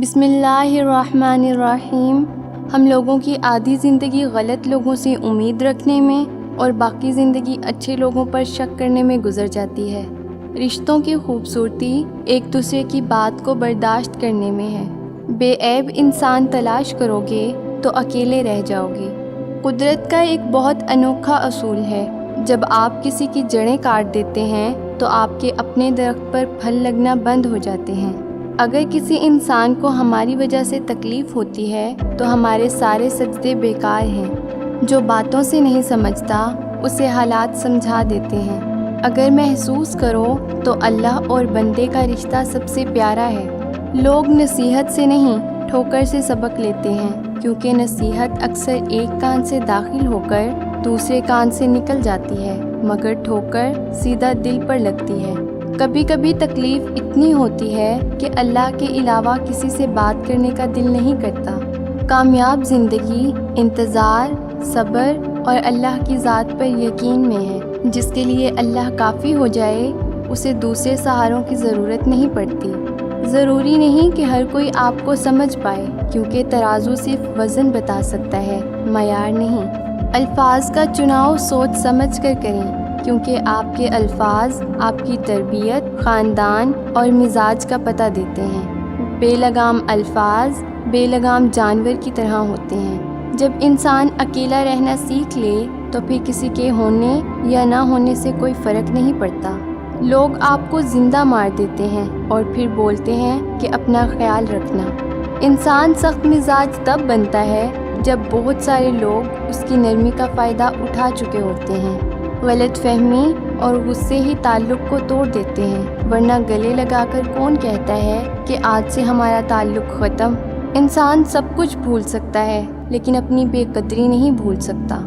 بسم اللہ الرحمن الرحیم۔ ہم لوگوں کی آدھی زندگی غلط لوگوں سے امید رکھنے میں اور باقی زندگی اچھے لوگوں پر شک کرنے میں گزر جاتی ہے۔ رشتوں کی خوبصورتی ایک دوسرے کی بات کو برداشت کرنے میں ہے۔ بے عیب انسان تلاش کرو گے تو اکیلے رہ جاؤ گے۔ قدرت کا ایک بہت انوکھا اصول ہے، جب آپ کسی کی جڑیں کاٹ دیتے ہیں تو آپ کے اپنے درخت پر پھل لگنا بند ہو جاتے ہیں۔ اگر کسی انسان کو ہماری وجہ سے تکلیف ہوتی ہے تو ہمارے سارے سجدے بیکار ہیں۔ جو باتوں سے نہیں سمجھتا اسے حالات سمجھا دیتے ہیں۔ اگر محسوس کرو تو اللہ اور بندے کا رشتہ سب سے پیارا ہے۔ لوگ نصیحت سے نہیں ٹھوکر سے سبق لیتے ہیں، کیونکہ نصیحت اکثر ایک کان سے داخل ہو کر دوسرے کان سے نکل جاتی ہے، مگر ٹھوکر سیدھا دل پر لگتی ہے۔ کبھی کبھی تکلیف اتنی ہوتی ہے کہ اللہ کے علاوہ کسی سے بات کرنے کا دل نہیں کرتا۔ کامیاب زندگی انتظار، صبر اور اللہ کی ذات پر یقین میں ہے۔ جس کے لیے اللہ کافی ہو جائے اسے دوسرے سہاروں کی ضرورت نہیں پڑتی۔ ضروری نہیں کہ ہر کوئی آپ کو سمجھ پائے، کیونکہ ترازو صرف وزن بتا سکتا ہے، معیار نہیں۔ الفاظ کا چناؤ سوچ سمجھ کر کریں، کیونکہ آپ کے الفاظ آپ کی تربیت، خاندان اور مزاج کا پتہ دیتے ہیں۔ بے لگام الفاظ بے لگام جانور کی طرح ہوتے ہیں۔ جب انسان اکیلا رہنا سیکھ لے تو پھر کسی کے ہونے یا نہ ہونے سے کوئی فرق نہیں پڑتا۔ لوگ آپ کو زندہ مار دیتے ہیں اور پھر بولتے ہیں کہ اپنا خیال رکھنا۔ انسان سخت مزاج تب بنتا ہے جب بہت سارے لوگ اس کی نرمی کا فائدہ اٹھا چکے ہوتے ہیں۔ غلط فہمی اور غصے ہی تعلق کو توڑ دیتے ہیں، ورنہ گلے لگا کر کون کہتا ہے کہ آج سے ہمارا تعلق ختم۔ انسان سب کچھ بھول سکتا ہے لیکن اپنی بے قدری نہیں بھول سکتا۔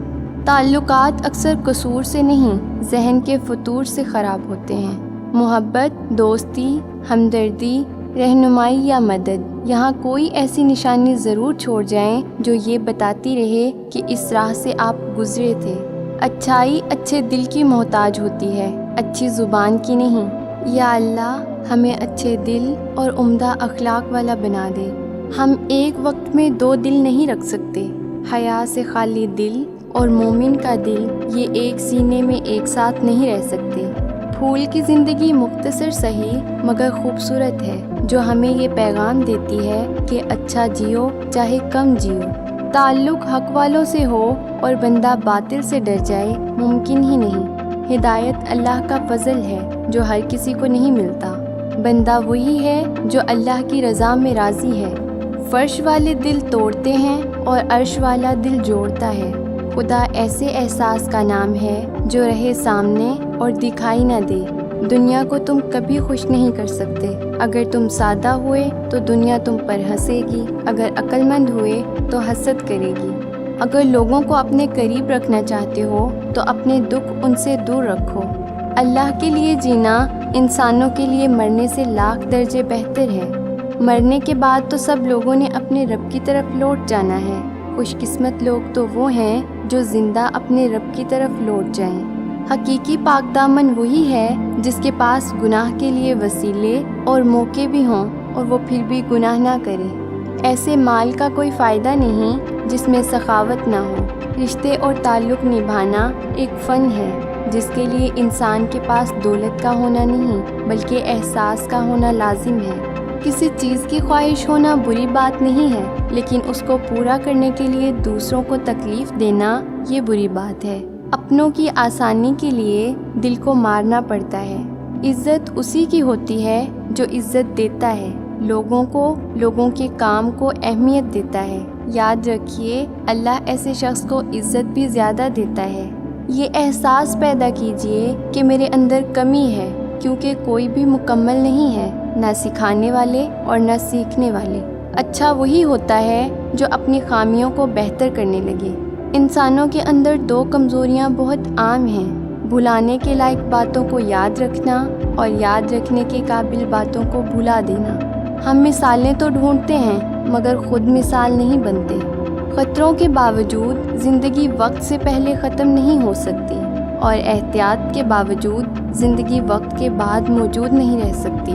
تعلقات اکثر قصور سے نہیں، ذہن کے فتور سے خراب ہوتے ہیں۔ محبت، دوستی، ہمدردی، رہنمائی یا مدد، یہاں کوئی ایسی نشانی ضرور چھوڑ جائیں جو یہ بتاتی رہے کہ اس راہ سے آپ گزرے تھے۔ اچھائی اچھے دل کی محتاج ہوتی ہے، اچھی زبان کی نہیں۔ یا اللہ ہمیں اچھے دل اور عمدہ اخلاق والا بنا دے۔ ہم ایک وقت میں دو دل نہیں رکھ سکتے۔ حیا سے خالی دل اور مومن کا دل، یہ ایک سینے میں ایک ساتھ نہیں رہ سکتے۔ پھول کی زندگی مختصر سہی مگر خوبصورت ہے، جو ہمیں یہ پیغام دیتی ہے کہ اچھا جیو چاہے کم جیو۔ تعلق حق والوں سے ہو اور بندہ باطل سے ڈر جائے، ممکن ہی نہیں۔ ہدایت اللہ کا فضل ہے جو ہر کسی کو نہیں ملتا۔ بندہ وہی ہے جو اللہ کی رضا میں راضی ہے۔ فرش والے دل توڑتے ہیں اور عرش والا دل جوڑتا ہے۔ خدا ایسے احساس کا نام ہے جو رہے سامنے اور دکھائی نہ دے۔ دنیا کو تم کبھی خوش نہیں کر سکتے۔ اگر تم سادہ ہوئے تو دنیا تم پر ہنسے گی، اگر عقل مند ہوئے تو حسد کرے گی۔ اگر لوگوں کو اپنے قریب رکھنا چاہتے ہو تو اپنے دکھ ان سے دور رکھو۔ اللہ کے لیے جینا انسانوں کے لیے مرنے سے لاکھ درجے بہتر ہے۔ مرنے کے بعد تو سب لوگوں نے اپنے رب کی طرف لوٹ جانا ہے۔ خوش قسمت لوگ تو وہ ہیں جو زندہ اپنے رب کی طرف لوٹ جائیں۔ حقیقی پاک دامن وہی ہے جس کے پاس گناہ کے لیے وسیلے اور موقع بھی ہوں اور وہ پھر بھی گناہ نہ کرے۔ ایسے مال کا کوئی فائدہ نہیں جس میں سخاوت نہ ہو۔ رشتے اور تعلق نبھانا ایک فن ہے جس کے لیے انسان کے پاس دولت کا ہونا نہیں بلکہ احساس کا ہونا لازم ہے۔ کسی چیز کی خواہش ہونا بری بات نہیں ہے، لیکن اس کو پورا کرنے کے لیے دوسروں کو تکلیف دینا یہ بری بات ہے۔ اپنوں کی آسانی کے لیے دل کو مارنا پڑتا ہے۔ عزت اسی کی ہوتی ہے جو عزت دیتا ہے، لوگوں کو، لوگوں کے کام کو اہمیت دیتا ہے۔ یاد رکھیے اللہ ایسے شخص کو عزت بھی زیادہ دیتا ہے۔ یہ احساس پیدا کیجئے کہ میرے اندر کمی ہے، کیونکہ کوئی بھی مکمل نہیں ہے، نہ سکھانے والے اور نہ سیکھنے والے۔ اچھا وہی ہوتا ہے جو اپنی خامیوں کو بہتر کرنے لگے۔ انسانوں کے اندر دو کمزوریاں بہت عام ہیں، بھلانے کے لائق باتوں کو یاد رکھنا اور یاد رکھنے کے قابل باتوں کو بھلا دینا۔ ہم مثالیں تو ڈھونڈتے ہیں مگر خود مثال نہیں بنتے۔ خطروں کے باوجود زندگی وقت سے پہلے ختم نہیں ہو سکتی، اور احتیاط کے باوجود زندگی وقت کے بعد موجود نہیں رہ سکتی۔